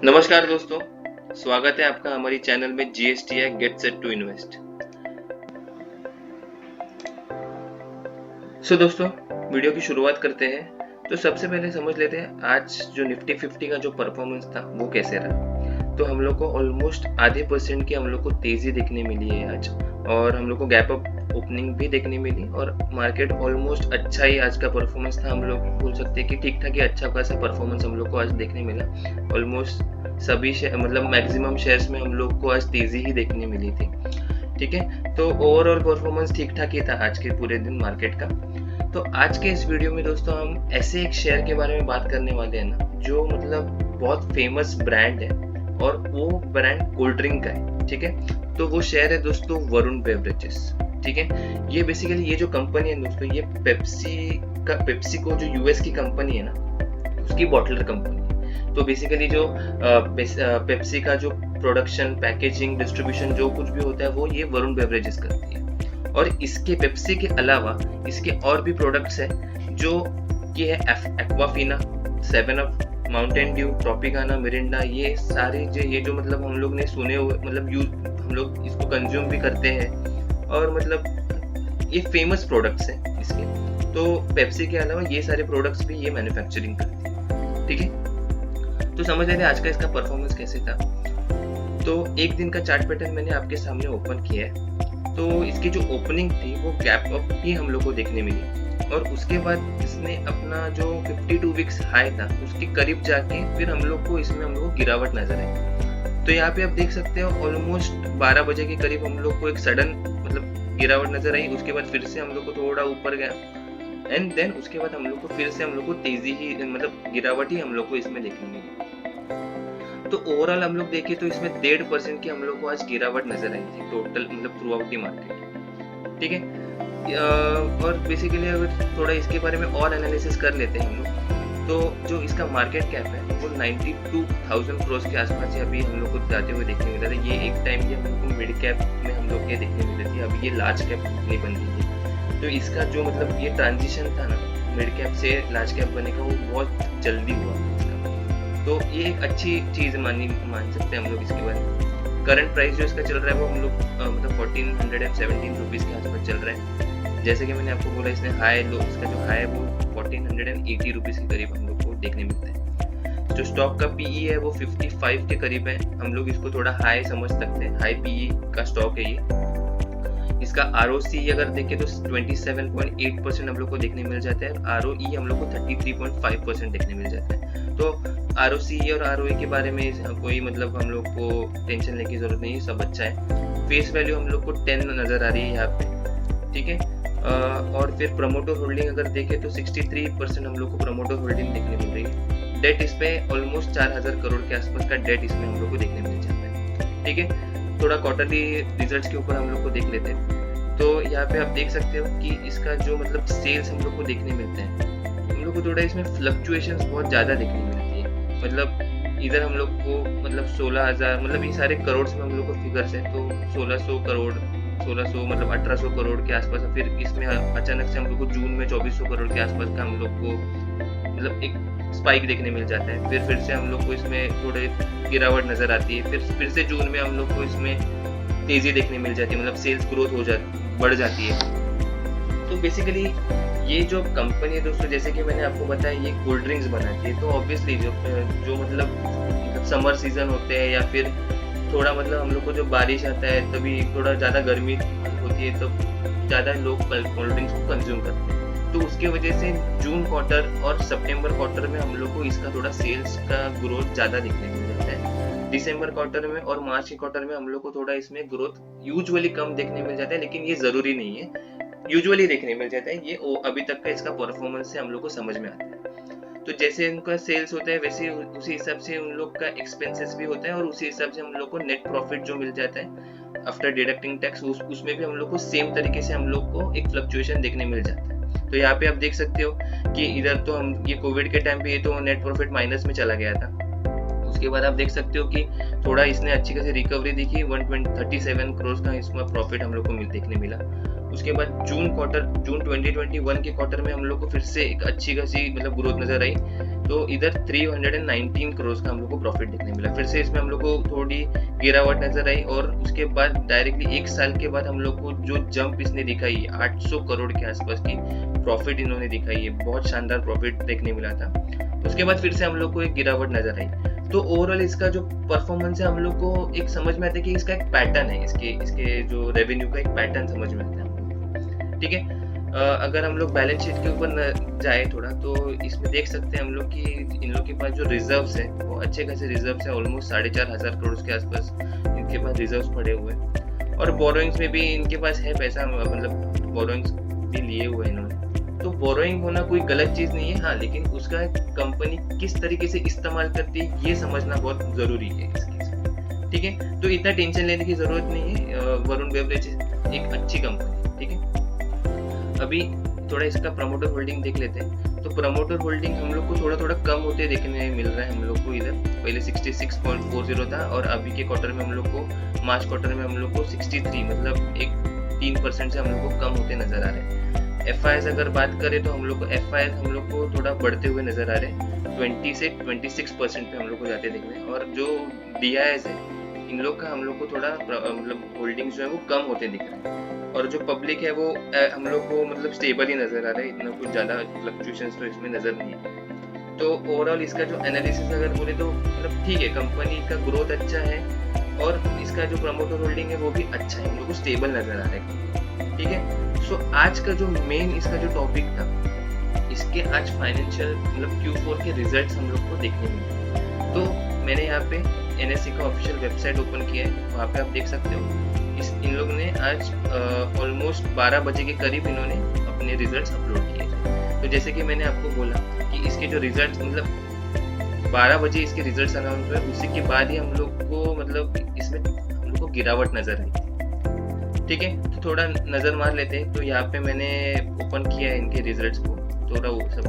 नमस्कार दोस्तों, स्वागत है आपका हमारी चैनल में GSTI get set to invest. दोस्तों, वीडियो की शुरुआत करते हैं। तो सबसे पहले समझ लेते हैं आज जो निफ्टी 50 का जो परफॉर्मेंस था वो कैसे रहा। तो हम लोग को ऑलमोस्ट आधे % की हम लोग को तेजी देखने मिली है आज, और हम लोग को गैप अप ओपनिंग भी देखने मिली, और मार्केट ऑलमोस्ट अच्छा ही आज का परफॉर्मेंस था। हम लोग बोल सकते हैं कि ठीक ठाक ही अच्छा खासा परफॉर्मेंस हम लोग को आज देखने मिला। ऑलमोस्ट सभी मतलब मैक्सिमम शेयर्स में हम लोग को आज तेजी ही देखने मिली थी। ठीक है, तो ओवरऑल परफॉर्मेंस ठीक ठाक ही था आज के पूरे दिन मार्केट का। तो आज के इस वीडियो में दोस्तों हम ऐसे एक शेयर के बारे में बात करने वाले हैं ना, जो मतलब बहुत फेमस ब्रांड है, और वो ब्रांड कोल्ड ड्रिंक का है। ठीक है, तो वो शेयर है दोस्तों वरुण बेवरेजेस। ठीक है, ये बेसिकली ये जो कंपनी है दोस्तों, ये पेप्सी को जो यूएस की कंपनी है ना, उसकी बॉटलर कंपनी है। तो बेसिकली जो पेप्सी का जो प्रोडक्शन, पैकेजिंग, डिस्ट्रीब्यूशन जो कुछ भी होता है वो ये वरुण बेवरेजेस करती है। और इसके पेप्सी के अलावा इसके और भी प्रोडक्ट्स हैं, जो ये है Aquafina, 7 up, Mountain Dew, Tropicana, Mirinda. ये सारे ये जो मतलब हम लोग ने सुने हुए, मतलब हम लोग इसको कंज्यूम भी करते हैं, और मतलब ये फेमस प्रोडक्ट्स हैं इसके। तो पेप्सी के अलावा ये सारे प्रोडक्ट्स भी ये मैन्युफैक्चरिंग करते हैं। ठीक है, तो समझ लेते हैं आज का इसका परफॉर्मेंस कैसे था। तो एक दिन का चार्ट पैटर्न मैंने आपके सामने ओपन किया है। तो इसकी जो ओपनिंग थी वो गैप अप ही हम लोग को देखने मिली, और उसके बाद इसने अपना जो 52 वीक्स हाई था उसके करीब जाके फिर हम लोग को इसमें हम लोग को गिरावट नजर आई। तो यहाँ पे आप देख सकते हो ऑलमोस्ट 12 बजे के करीब हम लोग को एक सडन मतलब गिरावट नजर आई। उसके बाद फिर से हम लोग को थोड़ा ऊपर गया, एंड देन उसके बाद हम लोग को फिर से हम लोग को तेजी ही मतलब गिरावट ही हम लोग को इसमें देखने मिली। तो ओवरऑल हम लोग देखें तो इसमें 1.5% की हम लोग को आज गिरावट नजर आई थी टोटल, मतलब थ्रू आउट दी मार्केट। ठीक है, और बेसिकली अगर थोड़ा इसके बारे में और एनालिसिस कर लेते हैं हम लोग, तो जो इसका मार्केट कैप है वो 92,000 करोड़ के आसपास ही अभी हम लोग को जाते हुए देखने मिला था। ये एक टाइम ये हम लोग को मिड कैप में हम लोग ये देखने मिली थी, अभी ये लार्ज कैप नहीं बन रही थी। तो इसका जो मतलब ये ट्रांजिशन था ना मिड कैप से लार्ज कैप बनने का, वो बहुत जल्दी हुआ। तो ये एक अच्छी चीज मान सकते हैं हम लोग इसके बारे में। करंट प्राइस जो इसका चल रहा है वो हम लोग मतलब 1417 रुपीज के आसपास चल रहा है। जैसे कि मैंने आपको बोला, इसने हाई लो, इसका जो हाई है वो 1480 रुपीज के करीब हम लोग को देखने मिलता है। जो स्टॉक का पीई है वो 55 के करीब है। हम लोग इसको थोड़ा हाई समझ सकते हैं, हाई पीई का स्टॉक है ये। इसका ROC अगर देखें तो 27.8% हम लोग को देखने मिल जाता है, ROE हम लोग को 33.5% देखने मिल जाता है। तो ROC और ROE के बारे में कोई मतलब हम लोग को टेंशन लेने की जरूरत नहीं है, सब अच्छा है। फेस वैल्यू हम लोग को 10 नजर आ रही है यहाँ पे। ठीक है, और फिर प्रमोटर होल्डिंग अगर देखें तो 63% हम लोग को प्रमोटर होल्डिंग देखने मिल रही है। डेट इस पे ऑलमोस्ट 4000 करोड़ के आसपास का डेट इसमें हम लोग को देखने मिल जाता है। ठीक है, थोड़ा क्वार्टरली रिजल्ट्स के ऊपर हम लोग को देख लेते हैं। तो यहाँ पे आप देख सकते हो कि इसका जो मतलब सेल्स हम लोग को देखने मिलते हैं, हम लोग को थोड़ा इसमें फ्लक्चुएशंस बहुत ज़्यादा देखने मिलती है। मतलब इधर हम लोग को मतलब 16,000, मतलब ये सारे करोड़ में हम लोग को फिगर्स है, तो 1600 करोड़, 1600 मतलब 1800 करोड़ के आसपास। फिर इसमें अचानक से हम लोग को जून में 2400 करोड़ के आसपास का हम लोग को मतलब एक स्पाइक देखने मिल जाता है। फिर से हम लोग को इसमें थोड़े गिरावट नजर आती है। फिर से जून में हम लोग को इसमें तेजी देखने मिल जाती है, मतलब सेल्स ग्रोथ बढ़ जाती है। तो बेसिकली ये जो कंपनी है दोस्तों, जैसे कि मैंने आपको बताया, ये कोल्ड ड्रिंक्स बनाती है। तो ऑब्वियसली जो मतलब समर सीजन होते हैं, या फिर थोड़ा मतलब हम लोग को जो बारिश आता है तभी थोड़ा ज़्यादा गर्मी होती है, तो ज़्यादा लोग कोल्ड ड्रिंक्स को कंज्यूम करते हैं। तो उसके वजह से जून क्वार्टर और सितंबर क्वार्टर में हम लोग को इसका थोड़ा सेल्स का ग्रोथ ज़्यादा दिखने मिल जाता है। दिसंबर क्वार्टर में और मार्च के क्वार्टर में हम लोग को थोड़ा इसमें ग्रोथ यूजुअली कम देखने मिल जाता है, लेकिन ये ज़रूरी नहीं है, यूजुअली देखने मिल जाता है। ये अभी तक का इसका परफॉर्मेंस से हम लोग को समझ में आता है। तो जैसे उनका सेल्स होता है वैसे उसी हिसाब से उन लोग का एक्सपेंसेस भी होता है, और उसी हिसाब से हम लोग को नेट प्रॉफिट जो मिल जाता है आफ्टर डिडक्टिंग टैक्स, उसमें भी हम लोग को सेम तरीके से हम लोग को एक फ्लक्चुएशन देखने मिल जाता है। तो यहाँ पे आप देख सकते हो कि इधर तो हम ये कोविड के टाइम पे ये तो नेट प्रॉफिट माइनस में चला गया था। उसके बाद आप देख सकते हो कि थोड़ा इसने अच्छी खासी रिकवरी दिखी, 137 करोड़ का इसमें प्रॉफिट हम लोग को देखने मिला। उसके बाद जून 2021 के क्वार्टर में हम लोग को फिर से एक अच्छी खासी मतलब ग्रोथ नजर आई, तो इधर 319 करोड़ का हम लोग को प्रॉफिट देखने मिला। फिर से इसमें हम लोग को थोड़ी गिरावट नजर आई, और उसके बाद डायरेक्टली एक साल के बाद हम लोग को जो जंप इसने दिखाई है 800 करोड़ के आसपास की प्रॉफिट इन्होंने दिखाई है, बहुत शानदार प्रॉफिट देखने मिला था। उसके बाद फिर से हम लोग को एक गिरावट नजर आई। तो ओवरऑल इसका जो परफॉर्मेंस है हम लोग को एक समझ में आता है कि इसका एक पैटर्न है, इसके जो रेवेन्यू का एक पैटर्न समझ में आता है। ठीक है, अगर हम लोग बैलेंस शीट के ऊपर जाए थोड़ा, तो इसमें देख सकते हैं हम लोग कि इन लोग के पास जो रिजर्व्स है वो अच्छे खासे रिजर्व्स है, ऑलमोस्ट 4,500 करोड़ के आसपास इनके पास रिजर्व्स पड़े हुए हैं। और बोरोइंग्स में भी इनके पास है पैसा, मतलब बोरोइंग्स भी लिए हुए हैं इन्होंने। तो बोरोइंग होना कोई गलत चीज नहीं है, हाँ, लेकिन उसका कंपनी किस तरीके से इस्तेमाल करती है ये समझना बहुत जरूरी है इस केस में। ठीक है, तो इतना टेंशन लेने की जरूरत नहीं है। वरुण बेवरेज एक अच्छी कंपनी है। ठीक है, अभी थोड़ा इसका प्रमोटर होल्डिंग देख लेते हैं। तो प्रमोटर होल्डिंग हम लोग को थोड़ा थोड़ा कम होते देखने मिल रहा है हम लोग को। इधर पहले 66.40 था, और अभी के क्वार्टर में हम लोग को, मार्च क्वार्टर में हम लोग को 63, मतलब एक 3% से हम लोग को कम होते नजर आ रहे हैं। FIs अगर बात करें तो हम लोग को FIs हम लोग को थोड़ा बढ़ते हुए नजर आ रहे हैं, 20 से 26% पे हम लोग को जाते दिख रहे हैं। और जो DIs है इन लोग का हम लोग को थोड़ा मतलब होल्डिंग्स जो है वो कम होते दिख रहे हैं। और जो पब्लिक है वो हम लोग को मतलब स्टेबल ही नजर आ रहा है, इतना कुछ ज्यादा फ्लक्चुएशंस तो इसमें नजर नहीं है। तो ओवरऑल इसका जो एनालिसिस अगर बोले तो मतलब ठीक है, कंपनी का ग्रोथ अच्छा है, और इसका जो प्रमोटर होल्डिंग है वो भी अच्छा है, हम लोग को स्टेबल नजर आ रहा है। ठीक है, सो आज का जो मेन इसका जो टॉपिक था, इसके आज फाइनेंशियल मतलब Q4 के रिजल्ट्स हम लोग को देखने मिले। तो मैंने यहाँ पे NSE का ऑफिशियल वेबसाइट ओपन किया है, वहाँ पे आप देख सकते हो इन लोगों ने आज ऑलमोस्ट 12 बजे के करीब इन्होंने अपने रिजल्ट्स अपलोड किए। तो जैसे कि मैंने आपको बोला कि इसके जो रिजल्ट्स मतलब 12 बजे इसके रिजल्ट्स अनाउंस हुए, उसी के बाद ही हम लोग को मतलब इसमें हम लोग को गिरावट नजर आई। ठीक है, तो थोड़ा नजर मार लेते हैं। तो यहाँ पे मैंने ओपन किया है इनके रिजल्ट्स को, थोड़ा वो सब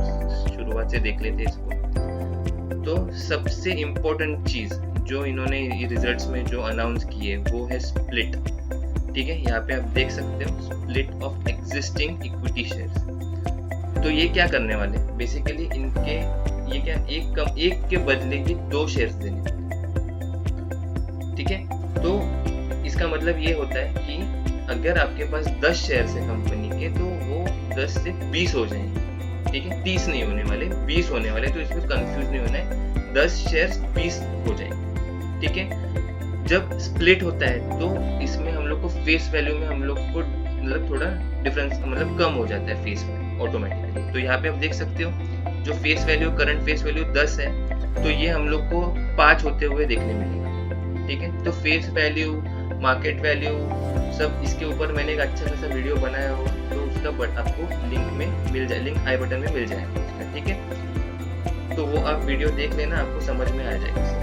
शुरुआत से देख लेते हैं इसको। तो सबसे इम्पोर्टेंट चीज जो इन्होंने ये रिजल्ट्स में जो अनाउंस किए वो है स्प्लिट। ठीक है, यहाँ पे आप देख सकते हो split of existing equity shares. तो ये क्या करने वाले बेसिकली, इनके ये क्या एक के बदले ये 2 शेयर्स देने। ठीक है, तो इसका मतलब ये होता है कि अगर आपके पास 10 शेयर्स है कंपनी के, तो वो 10 से 20 हो जाएंगे। ठीक है, 30 नहीं होने वाले, 20 होने वाले। तो इसमें कंफ्यूज नहीं होना है, 10 शेयर्स 20 हो जाएंगे। ठीक है, जब स्प्लिट होता है तो इसमें हम लोग को फेस वैल्यू में हम लोग को मतलब थोड़ा डिफरेंस मतलब कम हो जाता है फेस में ऑटोमेटिकली। तो यहाँ पे आप देख सकते हो जो face value, current face value 10 है, तो ये हम लोग को 5 होते हुए देखने मिलेगा। ठीक है, तो फेस वैल्यू, मार्केट वैल्यू सब इसके ऊपर मैंने एक अच्छा खासा वीडियो बनाया हो, तो उसका आपको लिंक में मिल जाए, लिंक आई बटन में मिल जाएगा। ठीक है, तो वो आप वीडियो देख लेना, आपको समझ में आ जाएगा।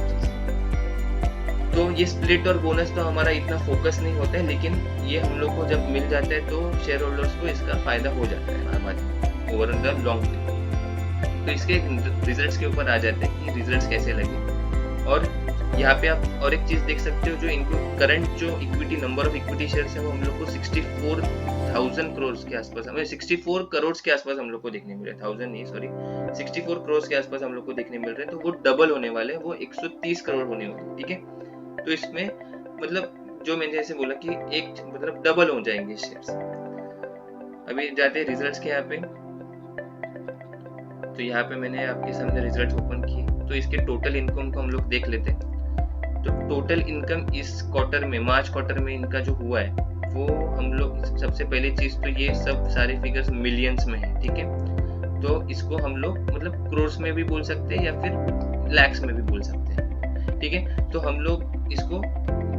तो ये स्प्लिट और बोनस तो हमारा इतना फोकस नहीं होता है, लेकिन ये हम लोग को जब मिल जाता है तो शेयर होल्डर्स को इसका फायदा हो जाता है हमारे ओवर द लॉन्ग टर्म। तो इसके रिजल्ट्स के ऊपर आ जाते हैं कि रिजल्ट्स कैसे लगे। और यहाँ पे आप और एक चीज देख सकते हो, जो इनको करंट जो equity number of equity shares है वो हम लोग को 64,000 करोड़ के आसपास, हमें 64 करोड़ के आसपास हम लोग को देखने मिल रहा है, 1000 नहीं सॉरी 64 करोड़ के आसपास हम लोग को देखने मिल रहे हैं। तो वो डबल होने वाले, वो 130 करोड़ होने वाले। ठीक है, तो इसमें मतलब जो मैंने जैसे बोला कि एक मतलब डबल हो जाएंगे शेयर्स। अभी जाते हैं रिजल्ट्स के यहाँ पे। तो यहाँ पे मैंने आपके सामने रिजल्ट्स ओपन किए, तो इसके टोटल इनकम को हम लोग देख लेते हैं। तो टोटल इनकम इस क्वार्टर में, मार्च क्वार्टर में इनका जो हुआ है वो हम लोग सबसे पहली चीज तो ये सब सारे फिगर्स मिलियंस में है। ठीक है, तो इसको हम लोग मतलब क्रोर्स में भी बोल सकते हैं या फिर लैक्स में भी बोल सकते हैं। ठीक है, तो हम लोग इसको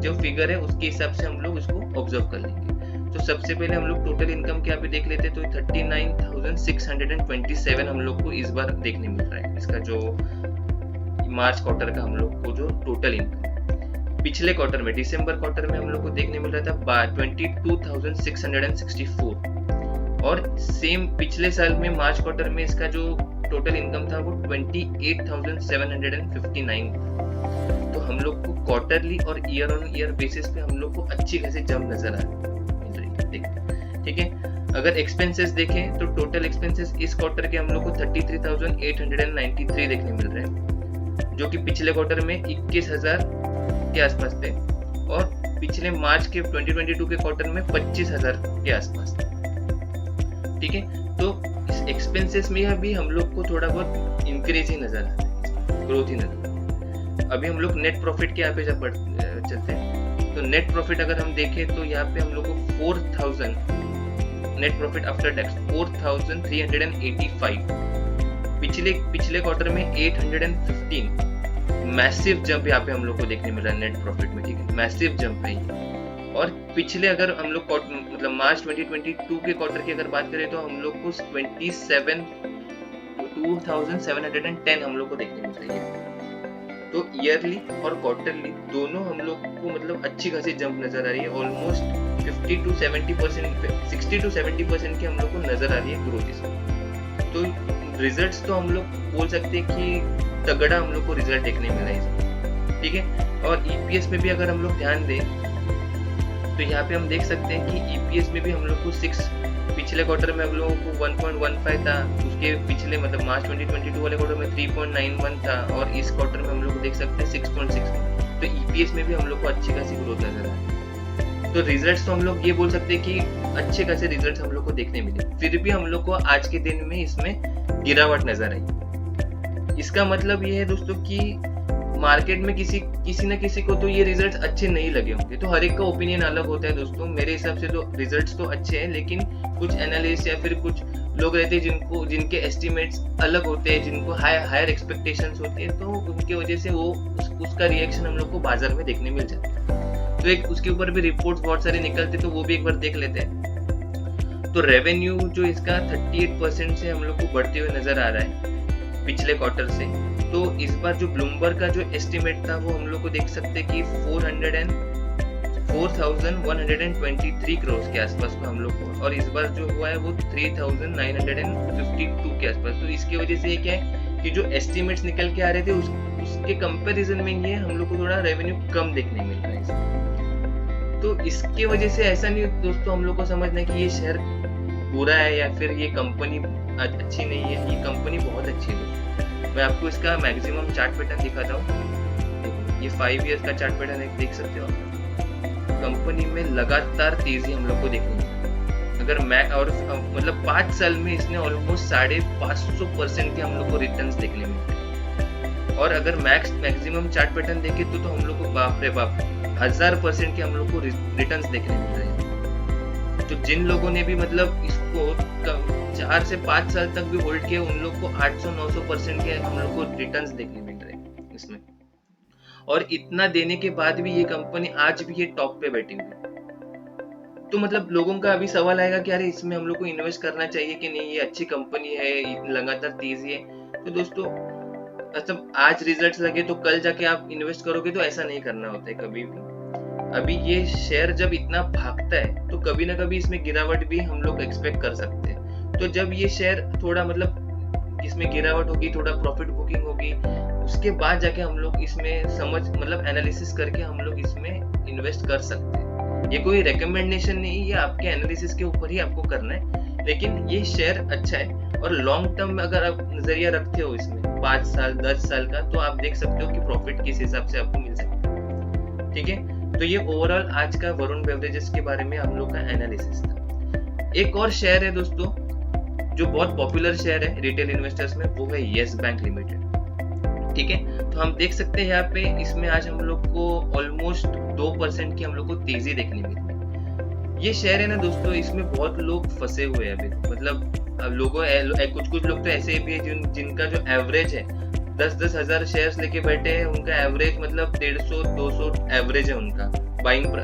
जो फिगर है उसके हिसाब से हम लोग इसको ऑब्जर्व कर लेंगे। तो सबसे पहले हम लोग टोटल इनकम के यहाँ पे देख लेते हैं। तो 39,627 हम लोग को इस बार देखने मिल रहा है, इसका जो मार्च क्वार्टर का हम लोग को जो टोटल इनकम। पिछले क्वार्टर में, दिसंबर क्वार्टर में हम लोग को देखने मिल रहा था 22,664, और सेम पिछले साल में मार्च क्वार्टर में इसका जो टोटल इनकम था वो 28,759। तो हम लोग को क्वार्टरली और ईयर ऑन ईयर बेसिस पे हम लोग को अच्छी खासी जंप नजर आ रही है। ठीक ठीक है। अगर एक्सपेंसेस देखें तो टोटल एक्सपेंसेस इस क्वार्टर के हम लोग को 33,893 देखने मिल रहे हैं, जो कि पिछले क्वार्टर में 21,000 के आसपास थे और पिछले मार्च के 2022 के क्वार्टर में 25,000 के आसपास थे। ठीक है, तो इस एक्सपेंसेस में भी हम लोग को थोड़ा बहुत इंक्रीज ही नजर आ रहा है, ग्रोथ ही नजर आ रहा है। अभी हम लोग नेट प्रॉफिट के यहाँ पे जब चलते हैं तो नेट प्रॉफिट अगर हम देखें तो यहाँ पे हम लोग को 4,000 नेट प्रॉफिट आफ्टर टैक्स 4,385, पिछले क्वार्टर में 815, मैसिव जंप यहाँ पे हम लोग को देखने मिल रहा है नेट प्रॉफिट में। ठीक है, मैसिव जंप है ये। और पिछले अगर हम लोग मतलब मार्च 2022 के क्वार्टर की अगर बात करें तो हम लोग को 2,710 हम लोग को देखने मिल रही है। तो ईयरली और क्वार्टरली दोनों हम लोग को मतलब अच्छी खासी जंप नजर आ रही है। ऑलमोस्ट 60 to 70% की हम लोग को नजर आ रही है ग्रोथ इसमें। तो रिजल्ट्स तो हम लोग बोल सकते हैं कि तगड़ा हम लोग को रिजल्ट देखने मिला है इसमें। ठीक है, और ईपीएस में भी अगर हम लोग ध्यान दें तो यहाँ पे हम देख सकते हैं कि ईपीएस में भी हम लोग को 6, पिछले क्वार्टर में हम लोगों को 1.15 था, उसके पिछले मतलब मार्च 2022 वाले क्वार्टर में 3.91 था और इस क्वार्टर में हम लोग को देख सकते हैं 6.61। तो ईपीएस में भी हम लोग को अच्छी खासी ग्रोथ नजर आ रही है। तो रिजल्ट्स तो हम लोग ये बोल सकते हैं कि अच्छे खासे रिजल्ट्स हम लोग को देखने मिले, फिर भी हम लोग को आज के दिन में इसमें गिरावट नजर आई। इसका मतलब ये है दोस्तों कि मार्केट में किसी न किसी को तो ये रिजल्ट्स अच्छे नहीं लगे होंगे। तो हर एक का ओपिनियन अलग होता है दोस्तों। मेरे हिसाब से तो रिजल्ट्स तो अच्छे हैं, लेकिन कुछ एनालिस्ट या फिर कुछ लोग रहते हैं जिनके एस्टिमेट्स अलग होते हैं, जिनको हायर एक्सपेक्टेशंस होती है, तो उनके वजह से वो उसका रिएक्शन हम लोग को बाजार में देखने मिल जाता है। तो एक उसके ऊपर भी रिपोर्ट्स बहुत सारे निकलते, तो वो भी एक बार देख लेते हैं। तो रेवेन्यू जो इसका 38% से हम लोग को बढ़ते हुए नजर आ रहा है पिछले क्वार्टर से। तो इस बार जो ब्लूमबर्ग का जो एस्टिमेट था वो हम लोग को देख सकते हैं कि 4,123 करोड़ के आसपास को हम लोग को, और इस बार जो हुआ है वो 3,952 के आसपास। तो इसकी वजह से क्या है कि जो एस्टिमेट्स निकल के आ रहे थे उसके कंपैरिजन में ये हम लोग को थोड़ा रेवेन्यू कम देखने मिल रहा है इसमें। तो इसकी वजह से ऐसा नहीं दोस्तों हम लोग को समझना है कि ये शेयर बुरा है या फिर ये कंपनी अच्छी नहीं है। ये कंपनी बहुत अच्छी है। मैं आपको इसका मैक्सिमम चार्ट पैटर्न दिखाता हूँ। ये 5 इयर्स का चार्ट पैटर्न देख सकते हो। कंपनी में लगातार तेजी हम लोग को देखने मिली। अगर और मतलब 5 साल में इसने ऑलमोस्ट 550% के हम लोग को रिटर्न्स देखने मिलते। और अगर मैक्सिमम चार्ट पैटर्न देखे तो हम लोग को बाप रे बाप 1000% के हम लोग को रिटर्न्स देखने मिल रहे हैं। तो जिन लोगों ने भी मतलब इसको 4 से 5 साल तक भी होल्ड किया, उन लोग को 800-900% के हम लोग को रिटर्न्स देखने मिल रहे हैं इसमें। और इतना देने के बाद भी ये कंपनी आज भी ये टॉप पे बैठी हुई। तो मतलब लोगों का अभी सवाल आएगा कि अरे इसमें हम लोग को इन्वेस्ट करना चाहिए कि नहीं, ये अच्छी कंपनी है, लगातार तेजी है। तो दोस्तों मतलब आज रिजल्ट्स लगे तो कल जाके आप इन्वेस्ट करोगे, तो ऐसा नहीं करना होता है कभी भी। अभी ये शेयर जब इतना भागता है तो कभी ना कभी इसमें गिरावट भी हम लोग एक्सपेक्ट कर सकते हैं। तो जब ये शेयर थोड़ा मतलब इसमें गिरावट होगी, थोड़ा प्रॉफिट बुकिंग होगी, उसके बाद जाके हम लोग इसमें मतलब एनालिसिस करके हम लोग इसमें इन्वेस्ट कर सकते हैं। ये कोई रिकमेंडेशन नहीं, ये आपके एनालिसिस के ऊपर ही आपको करना है। लेकिन ये शेयर अच्छा है और लॉन्ग टर्म में अगर आप नजरिया रखते हो इसमें 5 साल 10 साल का, तो आप देख सकते हो कि प्रॉफिट किस हिसाब से आपको मिल सकता है। ठीक है, तो ये ओवरऑल आज का वरुण बेवरेजेस के बारे में हम लोग का एनालिसिस था। एक और शेयर है दोस्तों जो बहुत पॉपुलर शेयर है रिटेल इन्वेस्टर्स में, वो है येस बैंक लिमिटेड। ठीक है, तो हम देख सकते हैं यहाँ पे इसमें आज हम लोग को ऑलमोस्ट 2% की हम लोग को तेजी देखने मिली। ये शेयर है ना दोस्तों, इसमें बहुत लोग फंसे हुए हैं अभी। मतलब लोगों कुछ लोग तो ऐसे भी है जिनका जो एवरेज है 10-10 हजार शेयर्स लेके बैठे हैं। उनका एवरेज मतलब 150-200 एवरेज है उनका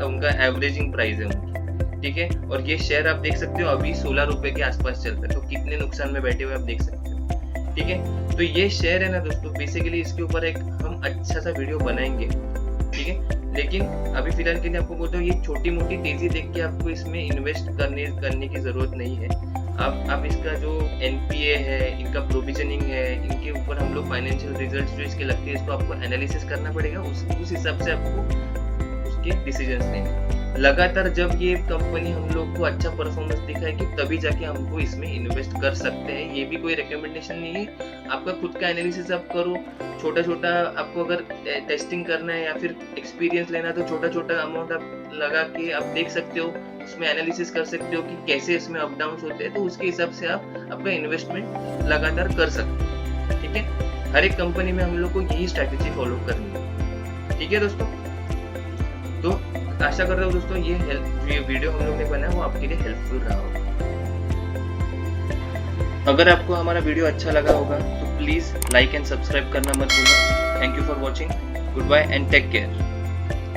उनका एवरेजिंग प्राइस है उनकी। ठीक है, और ये शेयर आप देख सकते हो अभी 16 रुपए के आसपास चल रहा है। तो कितने नुकसान में बैठे हुए आप देख सकते हो। ठीक है, तो ये शेयर है ना दोस्तों, बेसिकली इसके ऊपर एक हम अच्छा सा वीडियो बनाएंगे। ठीक है, लेकिन अभी फिलहाल के लिए आपको बोलता हूँ ये छोटी मोटी तेजी देख के आपको इसमें इन्वेस्ट करने की जरूरत नहीं है। आप इसका जो एनपीए है, इनका प्रोविजनिंग है, इनके ऊपर हम लोग फाइनेंशियल रिजल्ट्स जो इसके लगते हैं, इसको आपको एनालिसिस करना पड़ेगा। उस हिसाब से आपको उसके डिसीजंस लेंगे। लगातार जब ये कंपनी हम लोग को अच्छा परफॉर्मेंस दिखाएगी तभी जाके हमको इसमें इन्वेस्ट कर सकते हैं। ये भी कोई रिकमेंडेशन नहीं है, आपका खुद का एनालिसिस आप करो। छोटा छोटा आपको अगर टेस्टिंग करना है या फिर एक्सपीरियंस लेना है तो छोटा छोटा अमाउंट आप लगा के आप देख सकते हो, उसमें एनालिसिस कर सकते हो कि कैसे इसमें अप डाउन होते हैं, तो उसके हिसाब से आप अपना इन्वेस्टमेंट लगातार कर सकते हो। ठीक है, हर एक कंपनी में हम लोग को यही स्ट्रैटेजी फॉलो करनी है। ठीक है दोस्तों, तो आशा करता हूँ दोस्तों ये वीडियो हम लोग ने बनाया वो आपके लिए हेल्पफुल रहा होगा। अगर आपको हमारा वीडियो अच्छा लगा होगा तो प्लीज लाइक एंड सब्सक्राइब करना मत भूलना। Thank you for watching, goodbye and take care.